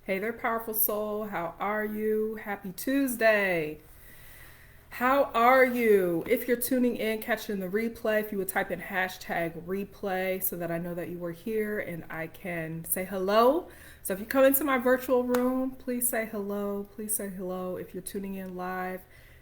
Hey there, powerful soul. How are you? Happy Tuesday. How are you? If you're tuning in, catching the replay, if you would type in hashtag replay so that I know that you were here and I can say hello. So if you come into my virtual room, please say hello. Please say hello. If you're tuning in live,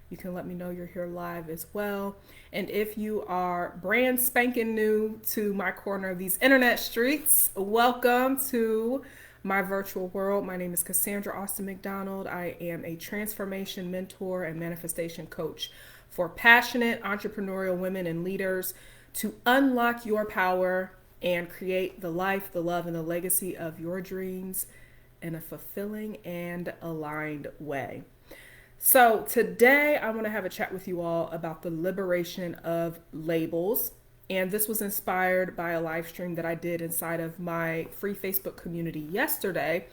you can let me know you're here live as well. And if you are brand spanking new to my corner of these internet streets, welcome to my virtual world. My name is Cassandra Austin McDonald. I am a transformation mentor and manifestation coach for passionate entrepreneurial women and leaders to unlock your power and create the life, the love, and the legacy of your dreams in a fulfilling and aligned way. So, today I want to have a chat with you all about the liberation of labels. And this was inspired by a live stream that I did inside of my free Facebook community yesterday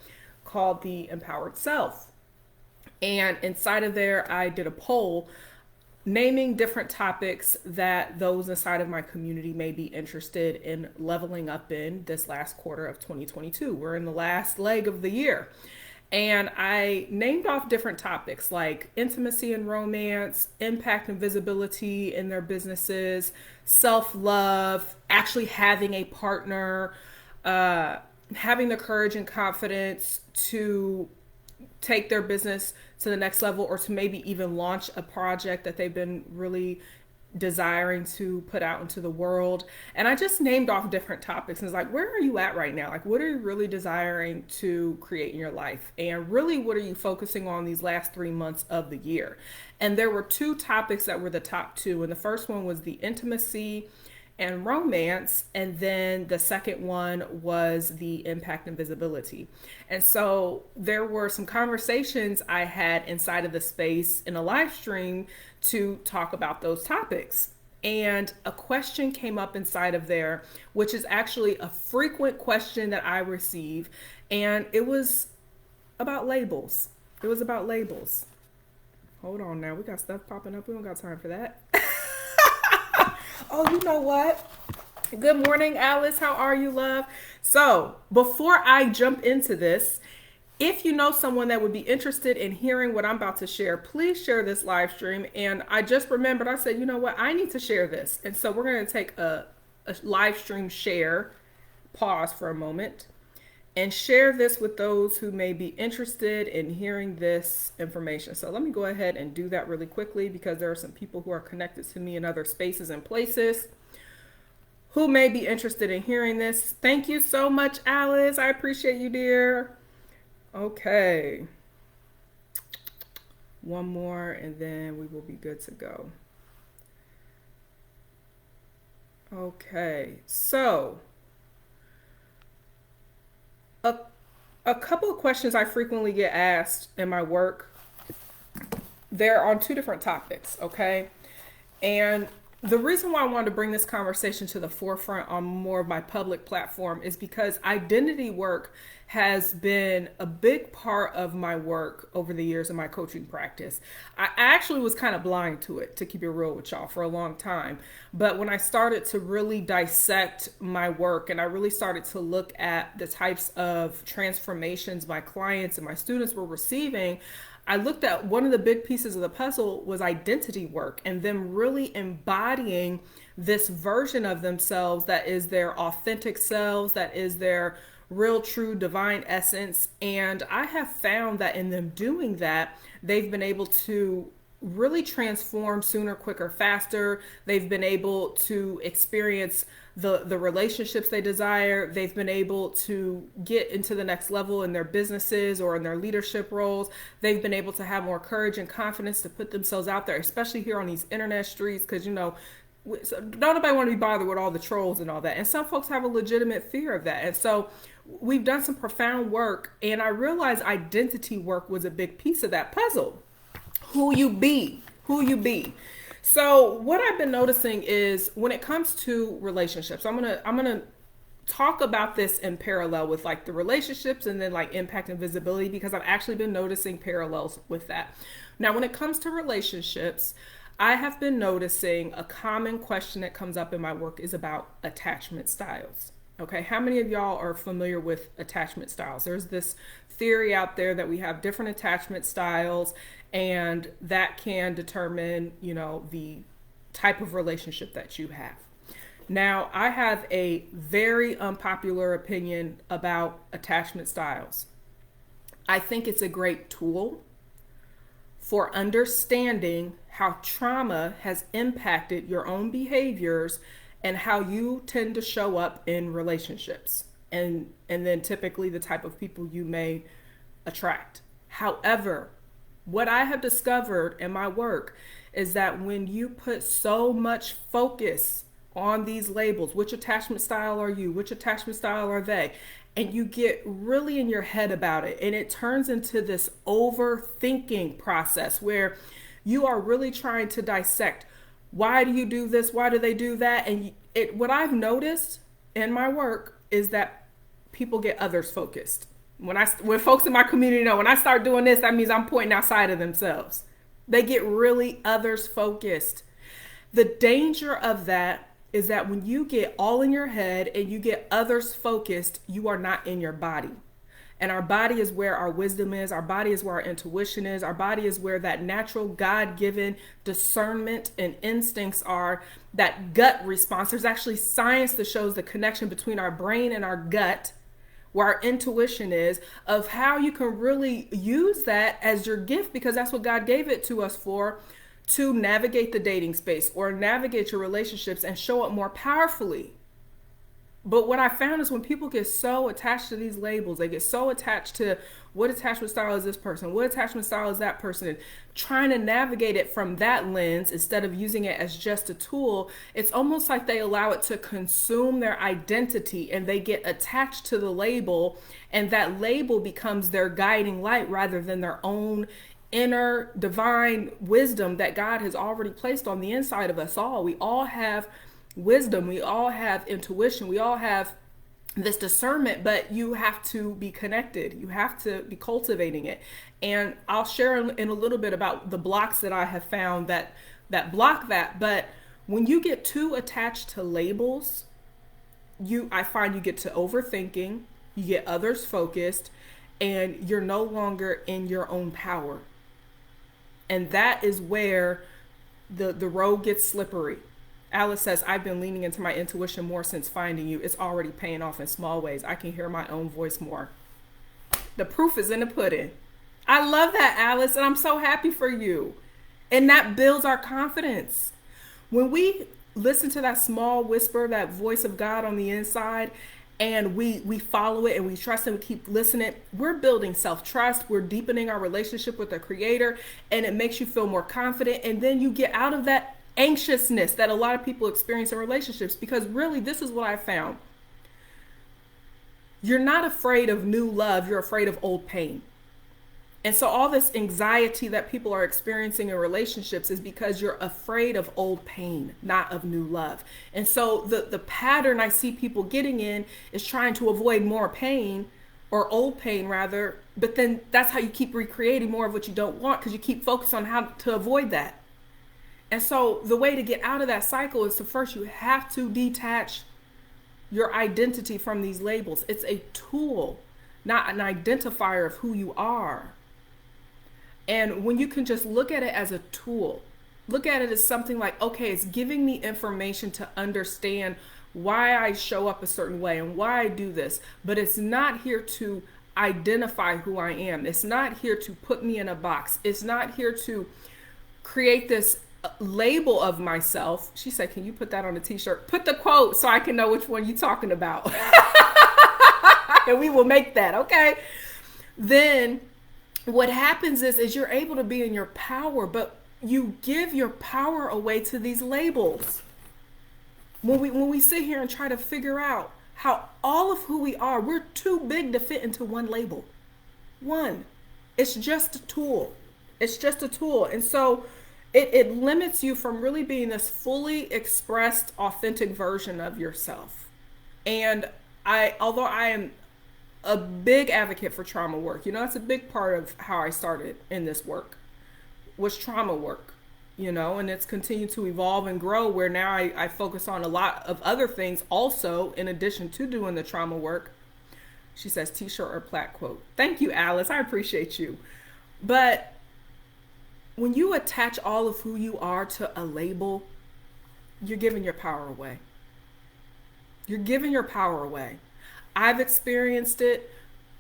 called The Empowered Self. And inside of there, I did a poll naming different topics that those inside of my community may be interested in leveling up in this last quarter of 2022. We're in the last leg of the year. And I named off different topics like intimacy and romance, impact and visibility in their businesses, self love, actually having a partner, having the courage and confidence to take their business to the next level or to maybe even launch a project that they've been really desiring to put out into the world. And I just named off different topics and it's like, where are you at right now? Like, what are you really desiring to create in your life? And really, what are you focusing on these last 3 months of the year? And there were two topics that were the top two. And the first one was the intimacy and romance. And then the second one was the impact and visibility. And so there were some conversations I had inside of the space in a live stream to talk about those topics. And a question came up inside of there, which is actually a frequent question that I receive. And it was about labels. It was about labels. Hold on now. We got stuff popping up. We don't got time for that. Oh, you know what? Good morning, Alice. How are you, love? So, before I jump into this, if you know someone that would be interested in hearing what I'm about to share, please share this live stream. And I just remembered, I said, you know what? I need to share this. And so we're going to take a live stream share, pause for a moment, and share this with those who may be interested in hearing this information. So let me go ahead and do that really quickly because there are some people who are connected to me in other spaces and places who may be interested in hearing this. Thank you so much, Alice. I appreciate you, dear. Okay. One more and then we will be good to go. Okay. So, a, a couple of questions I frequently get asked in my work. They're on two different topics, okay? And the reason why I wanted to bring this conversation to the forefront on more of my public platform is because identity work has been a big part of my work over the years in my coaching practice. I actually was kind of blind to it, to keep it real with y'all, for a long time. But when I started to really dissect my work and I really started to look at the types of transformations my clients and my students were receiving, I looked at one of the big pieces of the puzzle was identity work and them really embodying this version of themselves that is their authentic selves, that is their real, true, divine essence. And I have found that in them doing that, they've been able to really transform sooner, quicker, faster. They've been able to experience the relationships they desire. They've been able to get into the next level in their businesses or in their leadership roles. They've been able to have more courage and confidence to put themselves out there, especially here on these internet streets, because, you know, don't nobody want to be bothered with all the trolls and all that. And some folks have a legitimate fear of that. And so we've done some profound work, and I realized identity work was a big piece of that puzzle. Who you be, who you be. So what I've been noticing is when it comes to relationships, I'm gonna talk about this in parallel with like the relationships and then like impact and visibility, because I've actually been noticing parallels with that. Now, when it comes to relationships, I have been noticing a common question that comes up in my work is about attachment styles. Okay, how many of y'all are familiar with attachment styles? There's this theory out there that we have different attachment styles, and that can determine, the type of relationship that you have. Now, I have a very unpopular opinion about attachment styles. I think it's a great tool for understanding how trauma has impacted your own behaviors and how you tend to show up in relationships, and then typically the type of people you may attract. However, what I have discovered in my work is that when you put so much focus on these labels, which attachment style are you, which attachment style are they, and you get really in your head about it, and it turns into this overthinking process where you are really trying to dissect, why do you do this, why do they do that? And what I've noticed in my work is that people get others focused. When folks in my community know when I start doing this, that means I'm pointing outside of themselves. They get really others focused. The danger of that is that when you get all in your head and you get others focused, you are not in your body. And our body is where our wisdom is. Our body is where our intuition is. Our body is where that natural God-given discernment and instincts are, that gut response. There's actually science that shows the connection between our brain and our gut, where our intuition is, of how you can really use that as your gift, because that's what God gave it to us for, to navigate the dating space or navigate your relationships and show up more powerfully. But what I found is when people get so attached to these labels, they get so attached to what attachment style is this person, what attachment style is that person, and trying to navigate it from that lens instead of using it as just a tool, it's almost like they allow it to consume their identity and they get attached to the label, and that label becomes their guiding light rather than their own inner divine wisdom that God has already placed on the inside of us all. We all have wisdom, we all have intuition, we all have this discernment, but you have to be connected, you have to be cultivating it. And I'll share in a little bit about the blocks that I have found that block that. But when you get too attached to labels, I find you get to overthinking, you get others focused, and you're no longer in your own power. And that is where the road gets slippery. Alice says, I've been leaning into my intuition more since finding you. It's already paying off in small ways. I can hear my own voice more. The proof is in the pudding. I love that, Alice, and I'm so happy for you. And that builds our confidence. When we listen to that small whisper, that voice of God on the inside, and we follow it and we trust and we keep listening, we're building self-trust, we're deepening our relationship with the Creator, and it makes you feel more confident. And then you get out of that anxiousness that a lot of people experience in relationships, because really this is what I found. You're not afraid of new love, you're afraid of old pain. And so all this anxiety that people are experiencing in relationships is because you're afraid of old pain, not of new love. And so the pattern I see people getting in is trying to avoid more pain, or old pain rather, but then that's how you keep recreating more of what you don't want, because you keep focused on how to avoid that. And so the way to get out of that cycle is to first, you have to detach your identity from these labels. It's a tool, not an identifier of who you are. And when you can just look at it as a tool, look at it as something like, okay, it's giving me information to understand why I show up a certain way and why I do this, but it's not here to identify who I am. It's not here to put me in a box. It's not here to create this label of myself. She said, can you put that on a t-shirt? Put the quote so I can know which one you're talking about. And we will make that, okay? Then what happens is you're able to be in your power, but you give your power away to these labels. When we sit here and try to figure out how all of who we are, we're too big to fit into one label. One. It's just a tool. It's just a tool. And so it limits you from really being this fully expressed, authentic version of yourself. And although I am a big advocate for trauma work, that's a big part of how I started in this work, was trauma work. and it's continued to evolve and grow where now I focus on a lot of other things also in addition to doing the trauma work. She says t-shirt or plaque quote. Thank you, Alice. I appreciate you. But when you attach all of who you are to a label, you're giving your power away. You're giving your power away. I've experienced it.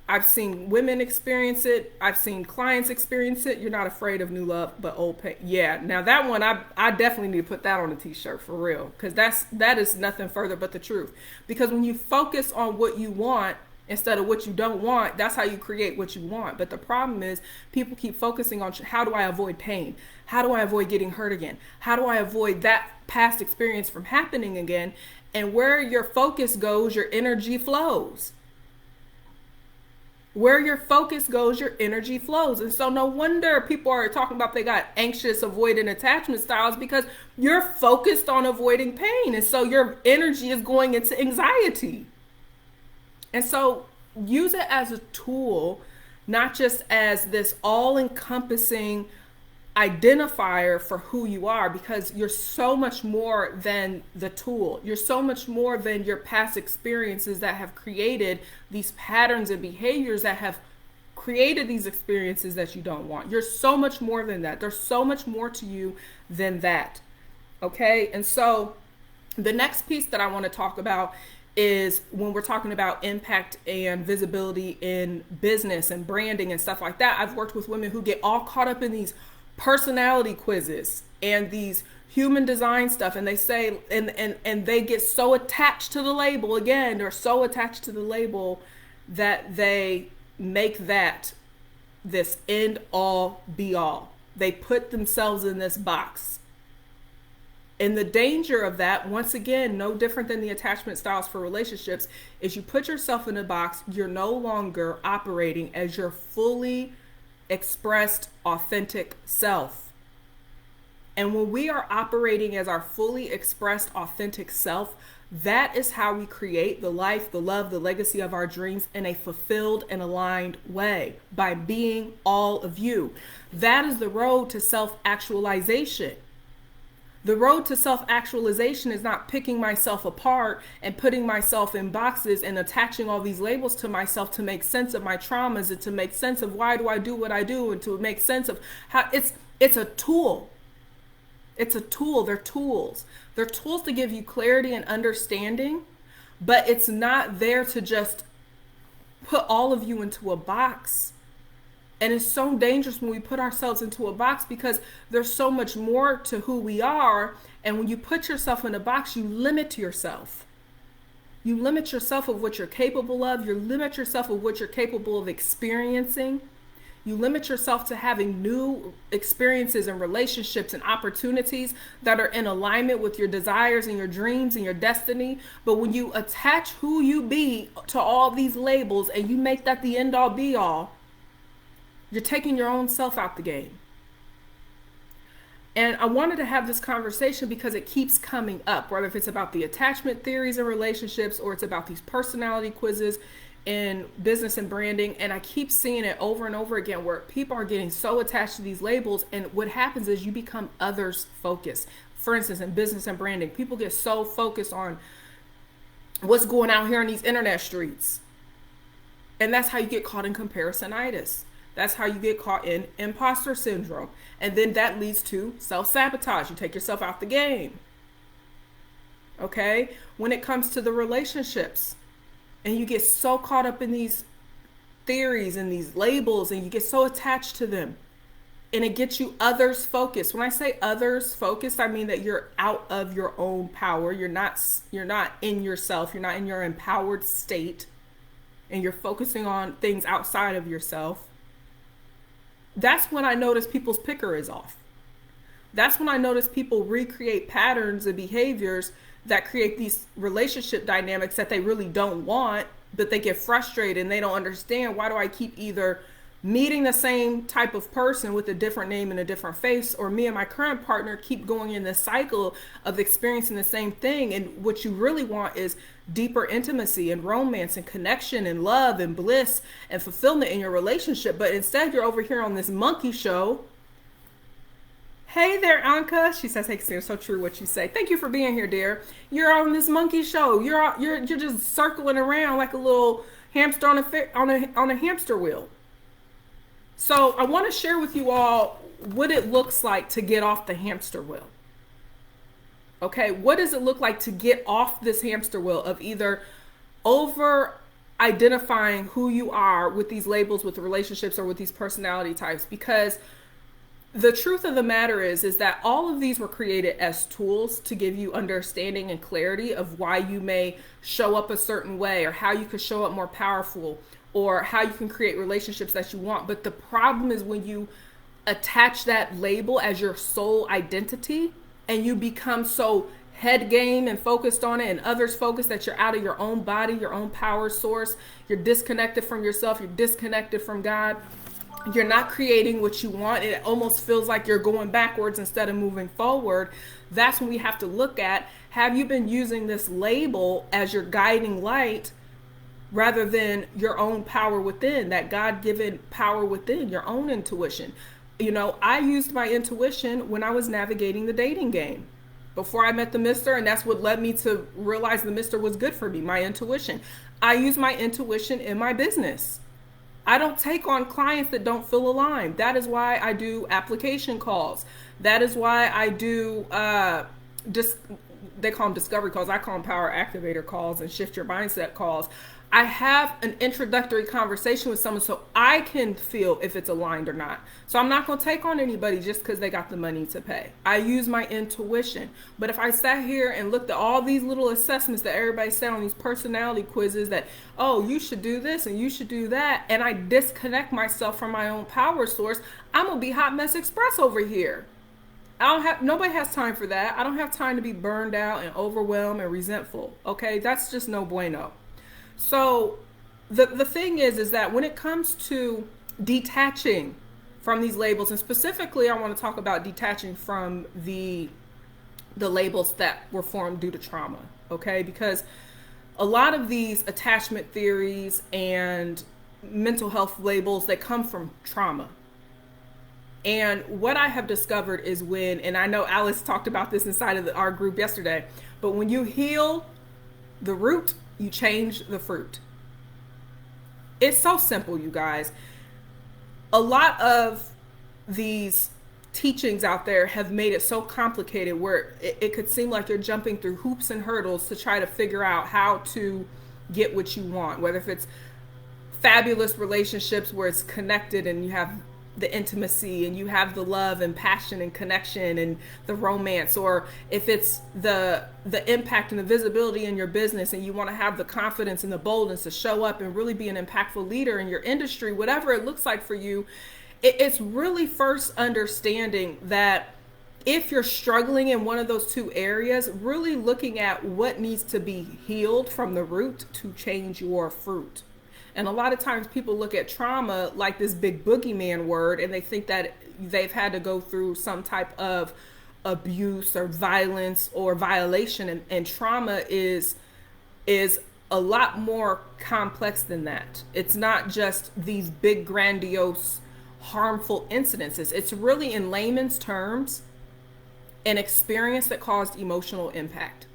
I've seen women experience it. I've seen clients experience it. You're not afraid of new love, but old pain. Yeah. Now that one, I definitely need to put that on a t-shirt for real. Because that is nothing further but the truth. Because when you focus on what you want instead of what you don't want, that's how you create what you want. But the problem is people keep focusing on how do I avoid pain? How do I avoid getting hurt again? How do I avoid that past experience from happening again? And where your focus goes, your energy flows. Where your focus goes, your energy flows. And so no wonder people are talking about they got anxious, avoidant attachment styles because you're focused on avoiding pain. And so your energy is going into anxiety. And so use it as a tool, not just as this all-encompassing identifier for who you are, because you're so much more than the tool. You're so much more than your past experiences that have created these patterns and behaviors that have created these experiences that you don't want. You're so much more than that. There's so much more to you than that. Okay? And so the next piece that I want to talk about is when we're talking about impact and visibility in business and branding and stuff like that. I've worked with women who get all caught up in these personality quizzes and these human design stuff, and they say and they get so attached to the label again. They're so attached to the label that they make that this end all be all. They put themselves in this box. And the danger of that, once again, no different than the attachment styles for relationships, is you put yourself in a box. You're no longer operating as your fully expressed, authentic self. And when we are operating as our fully expressed, authentic self, that is how we create the life, the love, the legacy of our dreams in a fulfilled and aligned way, by being all of you. That is the road to self-actualization. The road to self-actualization is not picking myself apart and putting myself in boxes and attaching all these labels to myself to make sense of my traumas and to make sense of why do I do what I do and to make sense of how it's a tool. It's a tool. They're tools. They're tools to give you clarity and understanding, but it's not there to just put all of you into a box. And it's so dangerous when we put ourselves into a box because there's so much more to who we are. And when you put yourself in a box, you limit yourself. You limit yourself of what you're capable of. You limit yourself of what you're capable of experiencing. You limit yourself to having new experiences and relationships and opportunities that are in alignment with your desires and your dreams and your destiny. But when you attach who you be to all these labels and you make that the end all be all, you're taking your own self out the game. And I wanted to have this conversation because it keeps coming up, whether if it's about the attachment theories in relationships or it's about these personality quizzes in business and branding. And I keep seeing it over and over again where people are getting so attached to these labels. And what happens is you become others focused. For instance, in business and branding, people get so focused on what's going out here in these internet streets. And that's how you get caught in comparisonitis. That's how you get caught in imposter syndrome. And then that leads to self-sabotage. You take yourself out the game. Okay? When it comes to the relationships, and you get so caught up in these theories and these labels, and you get so attached to them, and it gets you others focused. When I say others focused, I mean that you're out of your own power. You're not in yourself. You're not in your empowered state, and you're focusing on things outside of yourself. That's when I notice people's picker is off. That's when I notice people recreate patterns and behaviors that create these relationship dynamics that they really don't want, but they get frustrated and they don't understand, why do I keep either meeting the same type of person with a different name and a different face, or me and my current partner keep going in this cycle of experiencing the same thing. And what you really want is deeper intimacy and romance and connection and love and bliss and fulfillment in your relationship. But instead you're over here on this monkey show Hey there, Anka. She says, "Hey, Christina, so true what you say. Thank you for being here, dear. You're on this monkey show. You're just circling around like a little hamster on a hamster wheel." So I want to share with you all what it looks like to get off the hamster wheel. Okay, what does it look like to get off this hamster wheel of either over identifying who you are with these labels, with the relationships, or with these personality types? Because the truth of the matter is that all of these were created as tools to give you understanding and clarity of why you may show up a certain way, or how you could show up more powerful, or how you can create relationships that you want. But the problem is when you attach that label as your sole identity and you become so head game and focused on it and others focused that you're out of your own body, your own power source, you're disconnected from yourself, you're disconnected from God, you're not creating what you want. It almost feels like you're going backwards instead of moving forward. That's when we have to look at, have you been using this label as your guiding light rather than your own power within, that God-given power within, your own intuition? You know, I used my intuition when I was navigating the dating game before I met the Mister, and that's what led me to realize the Mister was good for me, my intuition. I use my intuition in my business. I don't take on clients that don't feel aligned. That is why I do application calls. That is why I do they call them discovery calls. I call them power activator calls and shift your mindset calls. I have an introductory conversation with someone so I can feel if it's aligned or not. So I'm not going to take on anybody just because they got the money to pay. I use my intuition. But if I sat here and looked at all these little assessments that everybody said on these personality quizzes that, oh, you should do this and you should do that, and I disconnect myself from my own power source, I'm going to be Hot Mess Express over here. Nobody has time for that. I don't have time to be burned out and overwhelmed and resentful. Okay, that's just no bueno. So the thing is that when it comes to detaching from these labels, and specifically I want to talk about detaching from the labels that were formed due to trauma, okay? Because a lot of these attachment theories and mental health labels, they come from trauma. And what I have discovered is when, and I know Alice talked about this inside of our group yesterday, but when you heal the root, you change the fruit. It's so simple, you guys. A lot of these teachings out there have made it so complicated where it could seem like you're jumping through hoops and hurdles to try to figure out how to get what you want, whether if it's fabulous relationships where it's connected and you have the intimacy and you have the love and passion and connection and the romance, or if it's the impact and the visibility in your business and you want to have the confidence and the boldness to show up and really be an impactful leader in your industry, whatever it looks like for you. It's really first understanding that if you're struggling in one of those two areas, really looking at what needs to be healed from the root to change your fruit. And a lot of times people look at trauma like this big boogeyman word, and they think that they've had to go through some type of abuse or violence or violation. And trauma is a lot more complex than that. It's not just these big, grandiose, harmful incidences. It's really, in layman's terms, an experience that caused emotional impact.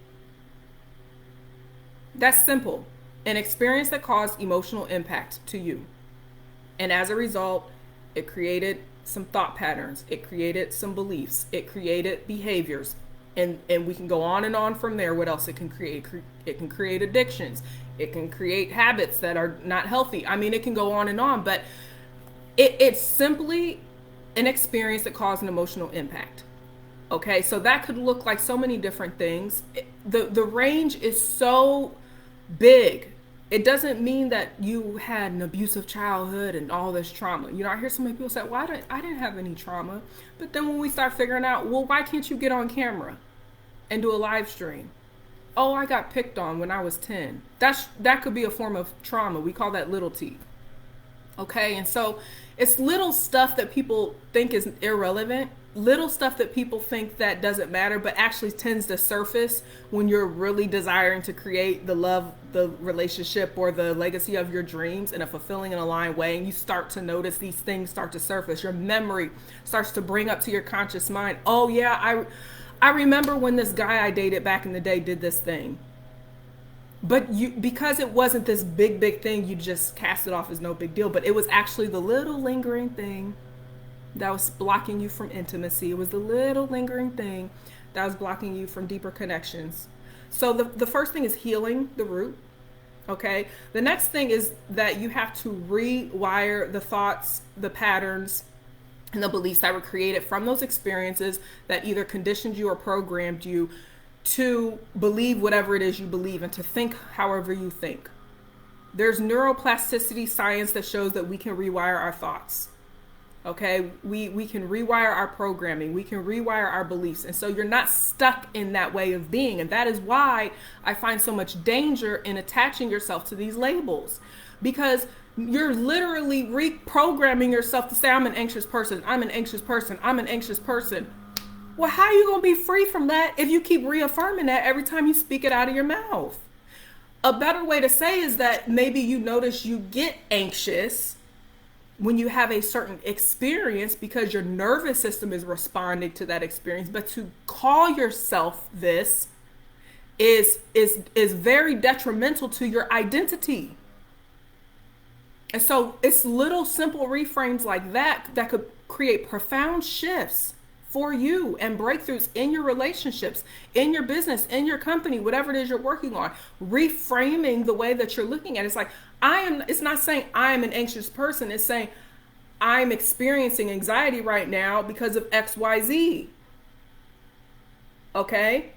That's simple. An experience that caused emotional impact to you. And as a result, it created some thought patterns. It created some beliefs. It created behaviors. And we can go on and on from there. What else it can create? It can create addictions. It can create habits that are not healthy. I mean, it can go on and on. But it's simply an experience that caused an emotional impact. Okay, so that could look like so many different things. The range is so big. It doesn't mean that you had an abusive childhood and all this trauma. You know, I hear so many people say, well, I didn't have any trauma. But then when we start figuring out, well, why can't you get on camera and do a live stream? Oh, I got picked on when I was 10. That could be a form of trauma. We call that little t. Okay, and so it's little stuff that people think is irrelevant, little stuff that people think that doesn't matter, but actually tends to surface when you're really desiring to create the love, the relationship, or the legacy of your dreams in a fulfilling and aligned way. And you start to notice these things start to surface. Your memory starts to bring up to your conscious mind, oh yeah, I remember when this guy I dated back in the day did this thing. But you, because it wasn't this big thing, you just cast it off as no big deal. But it was actually the little lingering thing that was blocking you from intimacy. It was the little lingering thing that was blocking you from deeper connections. So the first thing is healing the root. Okay. The next thing is that you have to rewire the thoughts, the patterns, and the beliefs that were created from those experiences that either conditioned you or programmed you to believe whatever it is you believe and to think however you think. There's neuroplasticity science that shows that we can rewire our thoughts. Okay, we can rewire our programming, we can rewire our beliefs. And so you're not stuck in that way of being. And that is why I find so much danger in attaching yourself to these labels, because you're literally reprogramming yourself to say, I'm an anxious person, I'm an anxious person, I'm an anxious person. Well, how are you going to be free from that if you keep reaffirming that every time you speak it out of your mouth? A better way to say is that maybe you notice you get anxious when you have a certain experience because your nervous system is responding to that experience. But to call yourself this is very detrimental to your identity. And so it's little simple reframes like that that could create profound shifts for you and breakthroughs in your relationships, in your business, in your company, whatever it is you're working on. Reframing the way that you're looking at it. It's like, it's not saying I am an anxious person. It's saying I'm experiencing anxiety right now because of XYZ. Okay?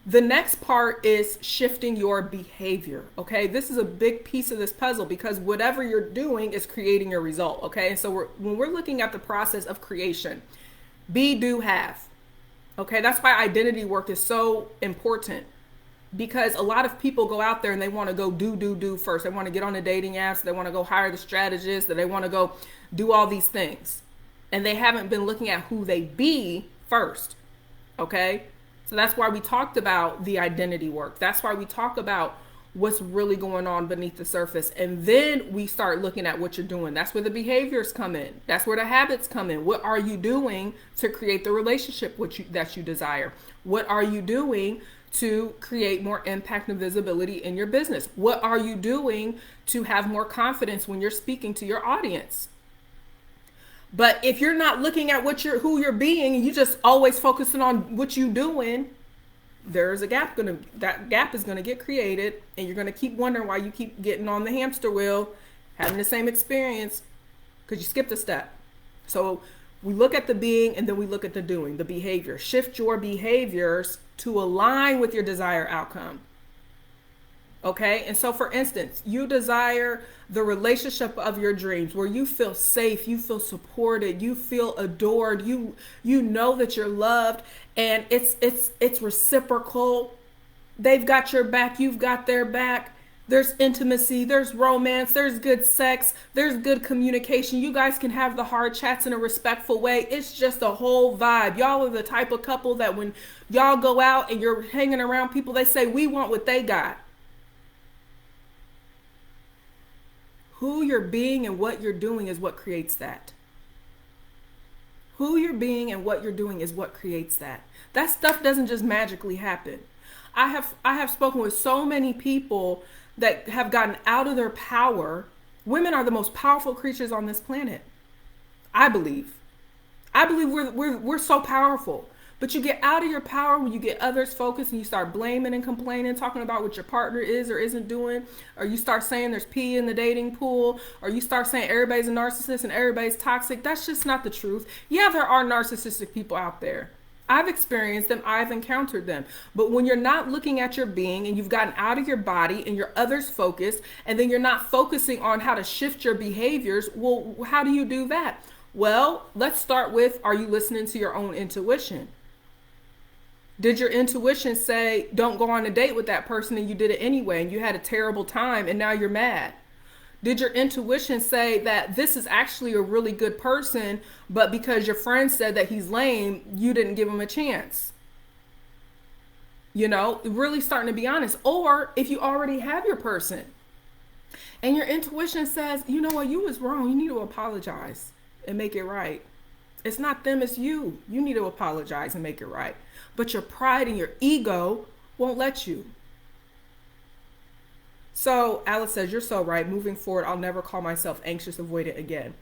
The next part is shifting your behavior. Okay? This is a big piece of this puzzle because whatever you're doing is creating your result. Okay? And so when we're looking at the process of creation, be, do, have. Okay? That's why identity work is so important. Because a lot of people go out there and they want to go do first. They want to get on the dating apps. They want to go hire the strategist. They want to go do all these things. And they haven't been looking at who they be first. Okay? So that's why we talked about the identity work. That's why we talk about what's really going on beneath the surface. And then we start looking at what you're doing. That's where the behaviors come in. That's where the habits come in. What are you doing to create the relationship that you desire? What are you doing to create more impact and visibility in your business? What are you doing to have more confidence when you're speaking to your audience? But if you're not looking at who you're being and you just always focusing on what you're doing, there's a gap that gap is gonna get created, and you're gonna keep wondering why you keep getting on the hamster wheel, having the same experience, because you skipped a step. So we look at the being and then we look at the doing, the behavior. Shift your behaviors to align with your desired outcome. Okay? And so for instance, you desire the relationship of your dreams where you feel safe, you feel supported, you feel adored, you know that you're loved, and it's reciprocal. They've got your back, you've got their back. There's intimacy, there's romance, there's good sex, there's good communication. You guys can have the hard chats in a respectful way. It's just a whole vibe. Y'all are the type of couple that when y'all go out and you're hanging around people, they say, we want what they got. Who you're being and what you're doing is what creates that. Who you're being and what you're doing is what creates that. That stuff doesn't just magically happen. I have spoken with so many people that have gotten out of their power. Women are the most powerful creatures on this planet. I believe we're so powerful. But you get out of your power when you get others focused and you start blaming and complaining, talking about what your partner is or isn't doing, or you start saying there's pee in the dating pool, or you start saying everybody's a narcissist and everybody's toxic. That's just not the truth. Yeah, there are narcissistic people out there. I've experienced them. I've encountered them. But when you're not looking at your being and you've gotten out of your body and you're others focused, and then you're not focusing on how to shift your behaviors, well, how do you do that? Well, let's start with, are you listening to your own intuition? Did your intuition say, don't go on a date with that person, and you did it anyway and you had a terrible time and now you're mad? Did your intuition say that this is actually a really good person, but because your friend said that he's lame, you didn't give him a chance? Really starting to be honest. Or if you already have your person and your intuition says, you know what, you was wrong, you need to apologize and make it right. It's not them, it's you. You need to apologize and make it right. But your pride and your ego won't let you. So Alice says, you're so right. Moving forward, I'll never call myself anxious avoidant again.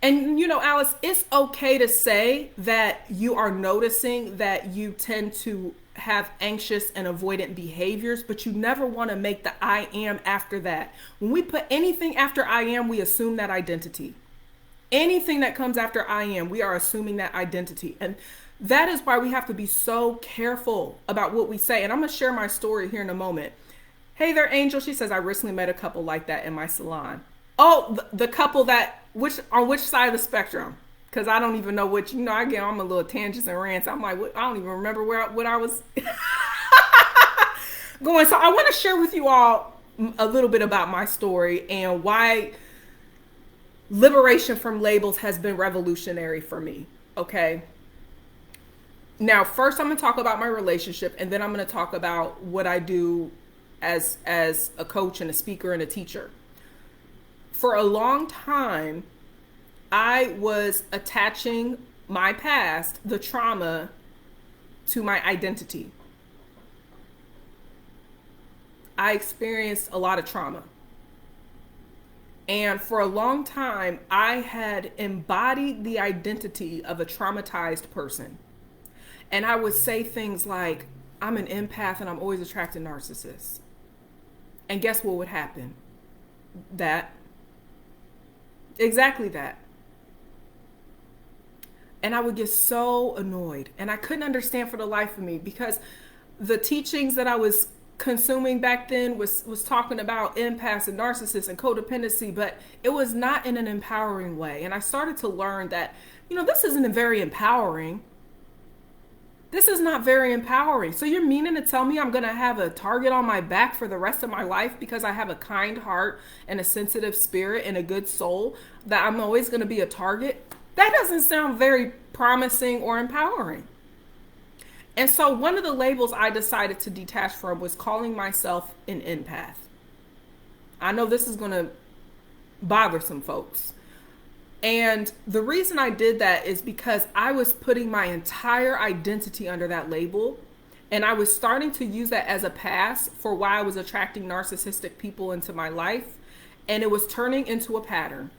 And Alice, it's okay to say that you are noticing that you tend to have anxious and avoidant behaviors, but you never want to make the I am after that. When we put anything after I am, we assume that identity. Anything that comes after I am, we are assuming that identity. And that is why we have to be so careful about what we say. And I'm going to share my story here in a moment. Hey there, Angel. She says, I recently met a couple like that in my salon. Oh, the couple that, on which side of the spectrum? Because I don't even know which, I get on my little tangents and rants. I'm like, I don't even remember what I was going. So I want to share with you all a little bit about my story and why liberation from labels has been revolutionary for me. Okay. Now, first I'm going to talk about my relationship, and then I'm going to talk about what I do as a coach and a speaker and a teacher. For a long time, I was attaching my past, the trauma, to my identity. I experienced a lot of trauma. And for a long time, I had embodied the identity of a traumatized person. And I would say things like, I'm an empath and I'm always attracted to narcissists. And guess what would happen? Exactly that. And I would get so annoyed. And I couldn't understand for the life of me, because the teachings that I was consuming back then was talking about empaths and narcissists and codependency, but it was not in an empowering way. And I started to learn that, this isn't very empowering. This is not very empowering. So you're meaning to tell me I'm going to have a target on my back for the rest of my life because I have a kind heart and a sensitive spirit and a good soul, that I'm always going to be a target? That doesn't sound very promising or empowering. And so one of the labels I decided to detach from was calling myself an empath. I know this is going to bother some folks. And the reason I did that is because I was putting my entire identity under that label. And I was starting to use that as a pass for why I was attracting narcissistic people into my life. And it was turning into a pattern.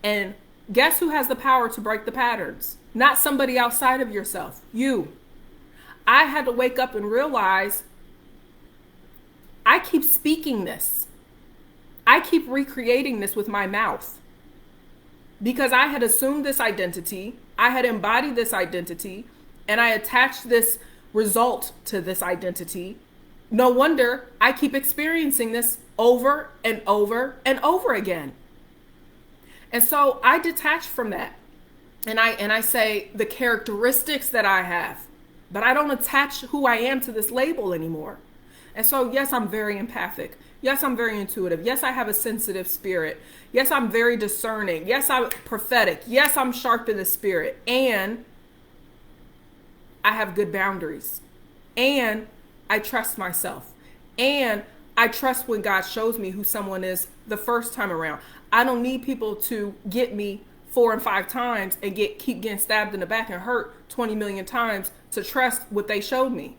And guess who has the power to break the patterns? Not somebody outside of yourself, you. I had to wake up and realize I keep speaking this. I keep recreating this with my mouth. Because I had assumed this identity, I had embodied this identity, and I attached this result to this identity. No wonder I keep experiencing this over and over and over again. And so I detach from that. And I say the characteristics that I have, but I don't attach who I am to this label anymore. And so, yes, I'm very empathic. Yes, I'm very intuitive. Yes, I have a sensitive spirit. Yes, I'm very discerning. Yes, I'm prophetic. Yes, I'm sharp in the spirit. And I have good boundaries. And I trust myself. And I trust when God shows me who someone is the first time around. I don't need people to get me 4 and 5 times and keep getting stabbed in the back and hurt 20 million times to trust what they showed me.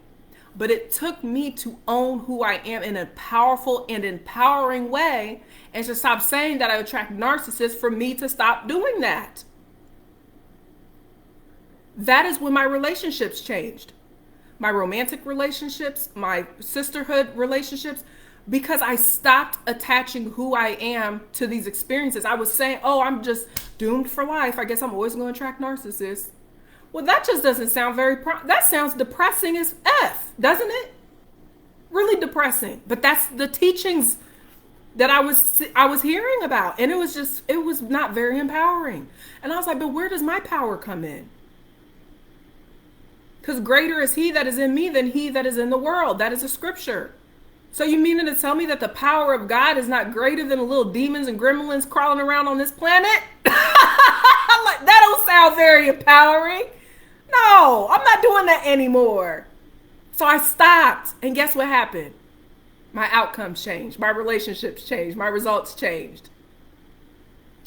But it took me to own who I am in a powerful and empowering way, and to stop saying that I attract narcissists, for me to stop doing that. That is when my relationships changed. My romantic relationships, my sisterhood relationships, because I stopped attaching who I am to these experiences. I was saying, oh, I'm just doomed for life. I guess I'm always going to attract narcissists. Well, that just doesn't sound that sounds depressing as F, doesn't it? Really depressing. But that's the teachings that I was hearing about. And it was not very empowering. And I was like, but where does my power come in? Because greater is he that is in me than he that is in the world. That is a scripture. So you meaning to tell me that the power of God is not greater than the little demons and gremlins crawling around on this planet? Like, that don't sound very empowering. No, I'm not doing that anymore. So I stopped, and guess what happened? My outcomes changed. My relationships changed. My results changed.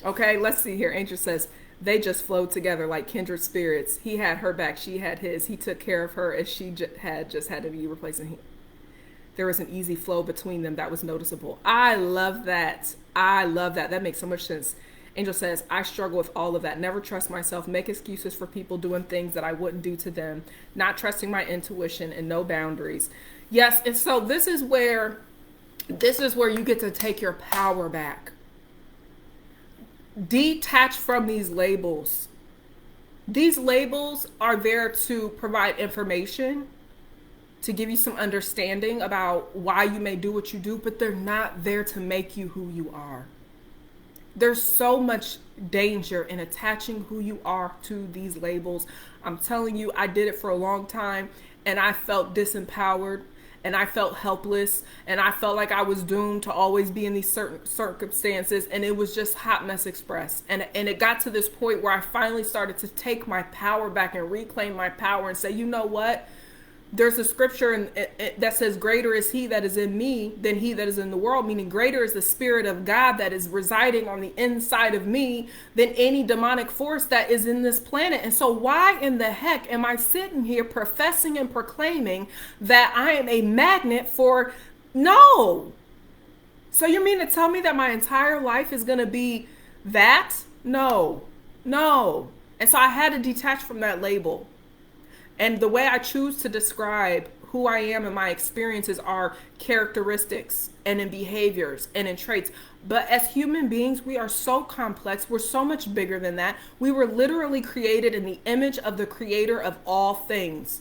Okay, let's see here. Angel says, they just flowed together like kindred spirits. He had her back. She had his. He took care of her as she had to be replacing him. There was an easy flow between them that was noticeable. I love that. I love that. That makes so much sense. Angel says, I struggle with all of that. Never trust myself. Make excuses for people doing things that I wouldn't do to them. Not trusting my intuition and no boundaries. Yes, and so this is where you get to take your power back. Detach from these labels. These labels are there to provide information, to give you some understanding about why you may do what you do, but they're not there to make you who you are. There's so much danger in attaching who you are to these labels. I'm telling you, I did it for a long time, and I felt disempowered, and I felt helpless, and I felt like I was doomed to always be in these certain circumstances, and it was just hot mess express. And it got to this point where I finally started to take my power back and reclaim my power and say, you know what? There's a scripture that says, greater is he that is in me than he that is in the world, meaning greater is the Spirit of God that is residing on the inside of me than any demonic force that is in this planet. And so why in the heck am I sitting here professing and proclaiming that I am a magnet for no? So you mean to tell me that my entire life is going to be that? No. And so I had to detach from that label. And the way I choose to describe who I am and my experiences are characteristics and in behaviors and in traits. But as human beings, we are so complex. We're so much bigger than that. We were literally created in the image of the creator of all things.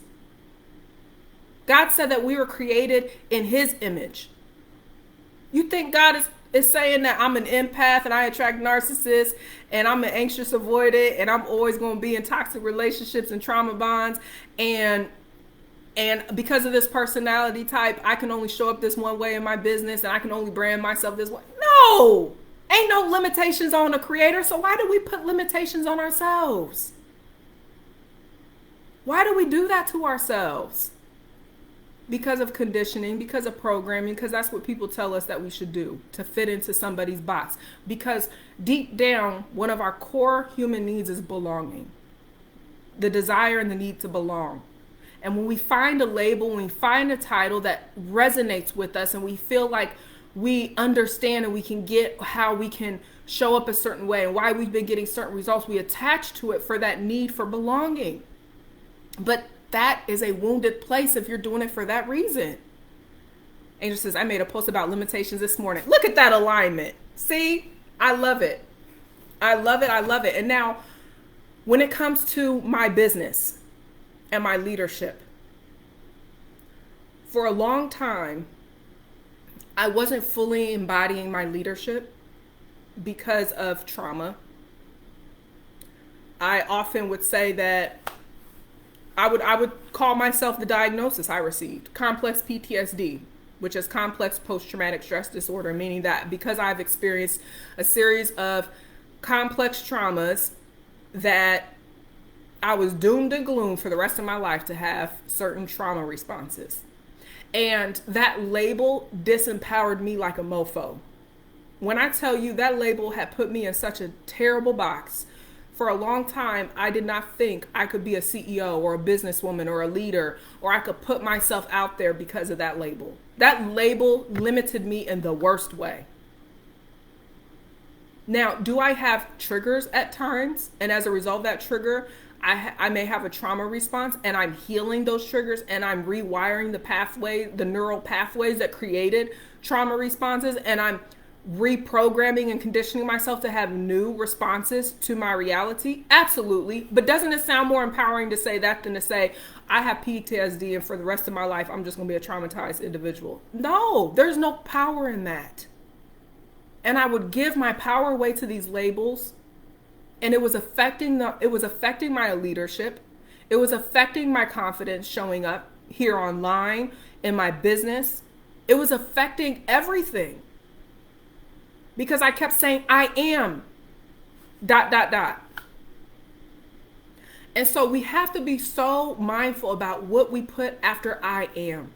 God said that we were created in his image. You think God is saying that I'm an empath and I attract narcissists and I'm an anxious avoidant and I'm always going to be in toxic relationships and trauma bonds and because of this personality type, I can only show up this one way in my business and I can only brand myself this way? No! Ain't no limitations on a creator, so why do we put limitations on ourselves? Why do we do that to ourselves? Because of conditioning, because of programming, because that's what people tell us that we should do to fit into somebody's box. Because deep down, one of our core human needs is belonging. The desire and the need to belong. And when we find a label, when we find a title that resonates with us and we feel like we understand and we can get how we can show up a certain way and why we've been getting certain results, we attach to it for that need for belonging. But that is a wounded place if you're doing it for that reason. Angel says, I made a post about limitations this morning. Look at that alignment. See, I love it. I love it. And now when it comes to my business and my leadership, for a long time, I wasn't fully embodying my leadership because of trauma. I often would say that I would call myself the diagnosis I received, complex PTSD, which is complex post-traumatic stress disorder, meaning that because I've experienced a series of complex traumas that I was doomed and gloomed for the rest of my life to have certain trauma responses. And that label disempowered me like a mofo. When I tell you that label had put me in such a terrible box, for a long time, I did not think I could be a CEO or a businesswoman or a leader, or I could put myself out there because of that label. That label limited me in the worst way. Now, do I have triggers at times? And as a result of that trigger, I may have a trauma response and I'm healing those triggers and I'm rewiring the neural pathways that created trauma responses, and I'm reprogramming and conditioning myself to have new responses to my reality? Absolutely. But doesn't it sound more empowering to say that than to say, I have PTSD and for the rest of my life, I'm just going to be a traumatized individual? No, there's no power in that. And I would give my power away to these labels, and it was affecting my leadership. It was affecting my confidence showing up here online, in my business, It was affecting everything because I kept saying, I am, ... And so we have to be so mindful about what we put after I am.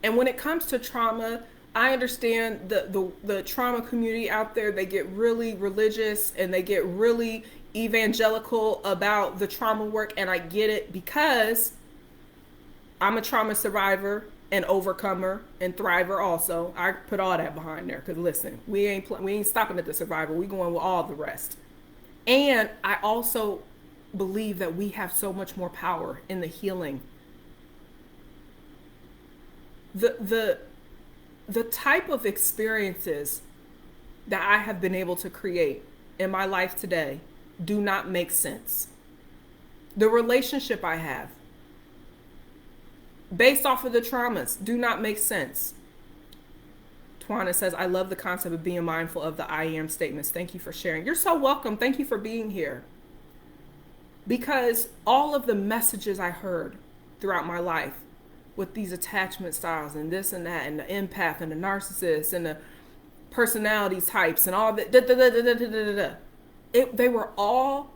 And when it comes to trauma, I understand the trauma community out there, they get really religious and they get really evangelical about the trauma work. And I get it because I'm a trauma survivor and overcomer and thriver also. I put all that behind there because listen, we ain't stopping at the survivor. We going with all the rest. And I also believe that we have so much more power in the healing. The type of experiences that I have been able to create in my life today do not make sense. The relationship I have based off of the traumas do not make sense. Twana says, I love the concept of being mindful of the I am statements. Thank you for sharing. You're so welcome. Thank you for being here. Because all of the messages I heard throughout my life with these attachment styles and this and that and the empath and the narcissist and the personality types and all that, they were all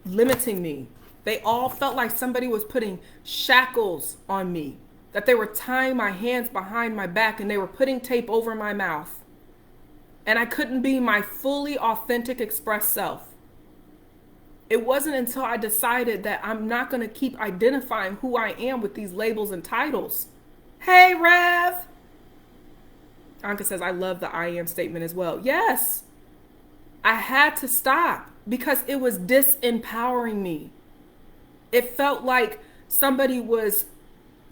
limiting me. They all felt like somebody was putting shackles on me, that they were tying my hands behind my back and they were putting tape over my mouth. And I couldn't be my fully authentic expressed self. It wasn't until I decided that I'm not going to keep identifying who I am with these labels and titles. Hey, Rev. Anka says, I love the I am statement as well. Yes, I had to stop because it was disempowering me. It felt like somebody was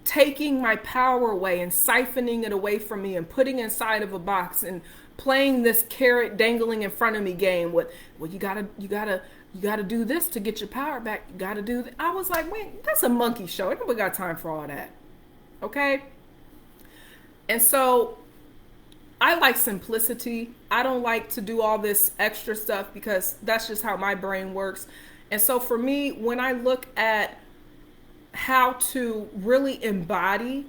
taking my power away and siphoning it away from me and putting inside of a box and playing this carrot dangling in front of me game with, well, you gotta do this to get your power back. You gotta do that. I was like, wait, that's a monkey show. Nobody got time for all that. Okay. And so I like simplicity. I don't like to do all this extra stuff because that's just how my brain works. And so for me, when I look at how to really embody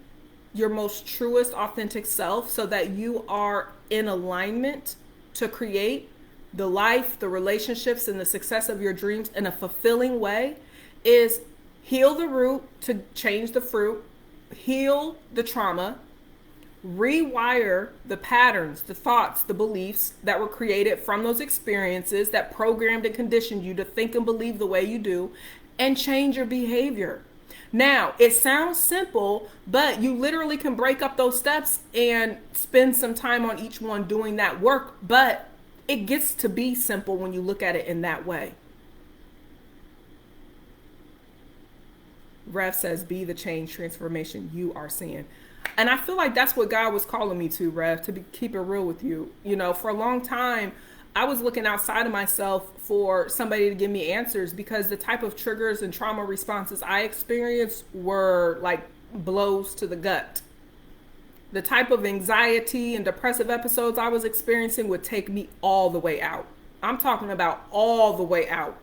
your most truest, authentic self so that you are in alignment to create the life, the relationships, and the success of your dreams in a fulfilling way, is heal the root to change the fruit, heal the trauma, rewire the patterns, the thoughts, the beliefs that were created from those experiences that programmed and conditioned you to think and believe the way you do, and change your behavior. Now, it sounds simple, but you literally can break up those steps and spend some time on each one doing that work, but it gets to be simple when you look at it in that way. Rev says, be the change transformation you are seeing. And I feel like that's what God was calling me to, Rev, to keep it real with you. You know, for a long time, I was looking outside of myself for somebody to give me answers because the type of triggers and trauma responses I experienced were like blows to the gut. The type of anxiety and depressive episodes I was experiencing would take me all the way out. I'm talking about all the way out.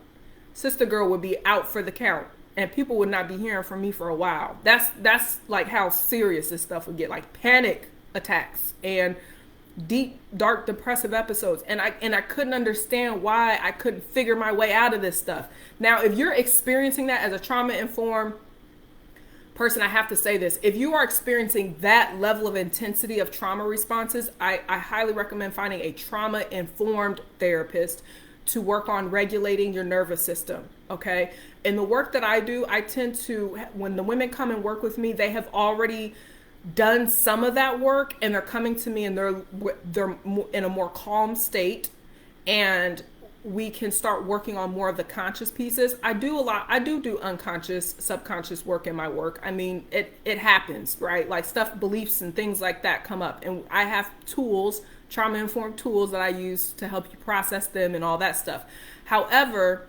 Sister girl would be out for the count and people would not be hearing from me for a while. That's like how serious this stuff would get, like panic attacks and deep, dark, depressive episodes. And I couldn't understand why I couldn't figure my way out of this stuff. Now, if you're experiencing that as a trauma-informed person, I have to say this. If you are experiencing that level of intensity of trauma responses, I highly recommend finding a trauma-informed therapist to work on regulating your nervous system, okay? In the work that I do, I tend to, when the women come and work with me, they have already done some of that work and they're coming to me and they're in a more calm state, and we can start working on more of the conscious pieces. I do unconscious, subconscious work in my work. I mean, it happens, right? Like stuff, beliefs and things like that come up. And I have tools, trauma-informed tools that I use to help you process them and all that stuff. However,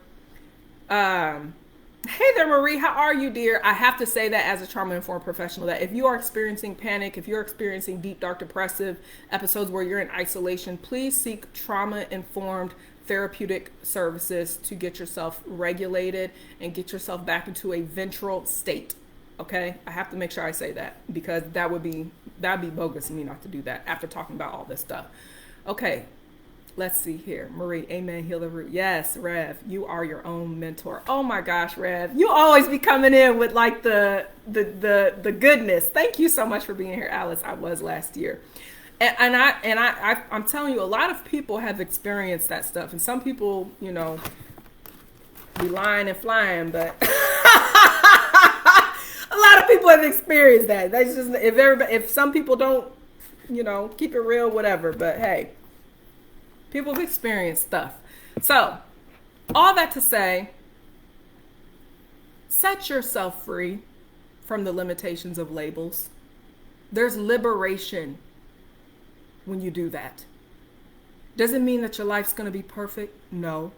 hey there, Marie, how are you, dear? I have to say that as a trauma-informed professional, that if you are experiencing panic, if you're experiencing deep, dark, depressive episodes where you're in isolation, please seek trauma-informed therapeutic services to get yourself regulated and get yourself back into a ventral state. Okay, I have to make sure I say that because that would be That'd be bogus of me not to do that after talking about all this stuff. Okay, let's see here. Marie, amen, heal the root. Yes, Rev, you are your own mentor. Oh my gosh, Rev, you always be coming in with like the goodness. Thank you so much for being here, Alice. I was last year. I'm telling you, a lot of people have experienced that stuff, and some people, you know, be lying and flying, but a lot of people have experienced that. That's just, if some people don't, you know, keep it real, whatever. But hey, people have experienced stuff. So, all that to say, set yourself free from the limitations of labels. There's liberation when you do that. Doesn't mean that your life's going to be perfect. No.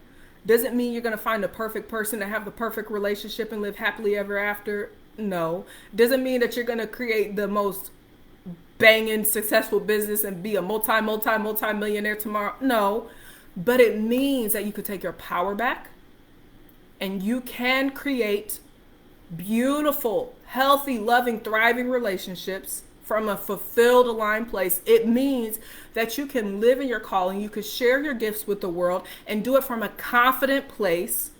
Doesn't mean you're going to find the perfect person to have the perfect relationship and live happily ever after. No. Doesn't mean that you're going to create the most banging successful business and be a multi-millionaire tomorrow. No. But it means that you could take your power back and you can create beautiful, healthy, loving, thriving relationships from a fulfilled, aligned place. It means that you can live in your calling, you can share your gifts with the world and do it from a confident place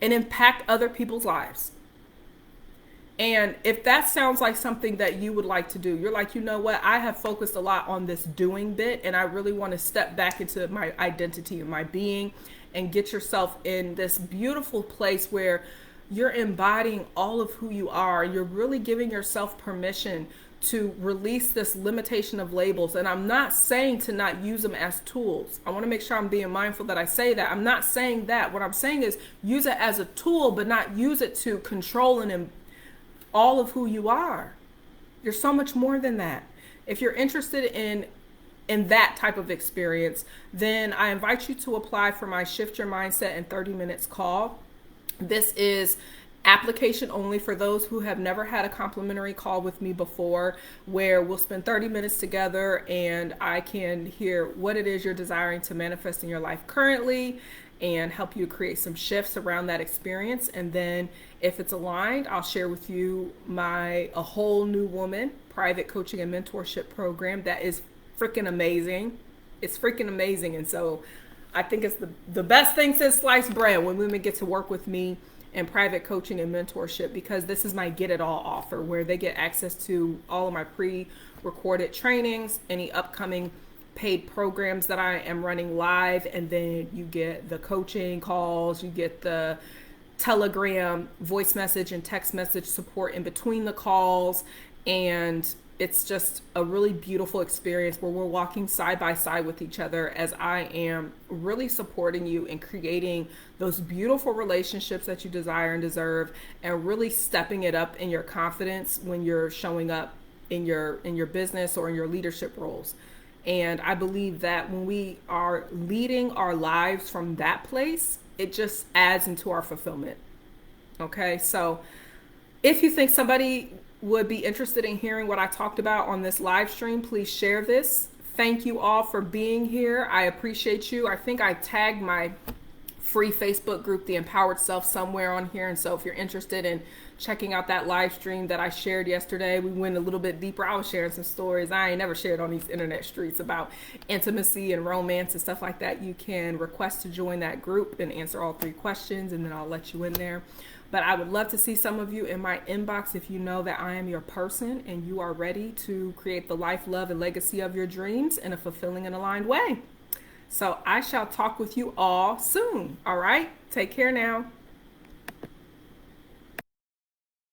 and impact other people's lives. And if that sounds like something that you would like to do, you're like, you know what, I have focused a lot on this doing bit and I really want to step back into my identity and my being and get yourself in this beautiful place where you're embodying all of who you are. You're really giving yourself permission to release this limitation of labels. And I'm not saying to not use them as tools. I want to make sure I'm being mindful that I say that. I'm not saying that. What I'm saying is use it as a tool, but not use it to control and all of who you are. You're so much more than that. If you're interested in that type of experience, then I invite you to apply for my Shift Your Mindset in 30 Minutes call. This is application only for those who have never had a complimentary call with me before, where we'll spend 30 minutes together and I can hear what it is you're desiring to manifest in your life currently and help you create some shifts around that experience. And then if it's aligned, I'll share with you A Whole New Woman private coaching and mentorship program that is freaking amazing. It's freaking amazing. And so I think it's the best thing since sliced bread when women get to work with me in private coaching and mentorship, because this is my Get It All offer where they get access to all of my pre-recorded trainings, any upcoming paid programs that I am running live, and then you get the coaching calls, you get the Telegram voice message and text message support in between the calls, and it's just a really beautiful experience where we're walking side by side with each other as I am really supporting you in creating those beautiful relationships that you desire and deserve, and really stepping it up in your confidence when you're showing up in your business or in your leadership roles. And I believe that when we are leading our lives from that place, it just adds into our fulfillment. Okay, so if you think somebody would be interested in hearing what I talked about on this live stream, please share this. Thank you all for being here. I appreciate you. I think I tagged my free Facebook group, The Empowered Self, somewhere on here. And so if you're interested in checking out that live stream that I shared yesterday, we went a little bit deeper. I was sharing some stories I ain't never shared on these internet streets about intimacy and romance and stuff like that. You can request to join that group and answer all 3 questions, and then I'll let you in there. But I would love to see some of you in my inbox if you know that I am your person and you are ready to create the life, love, and legacy of your dreams in a fulfilling and aligned way. So I shall talk with you all soon. All right. Take care now.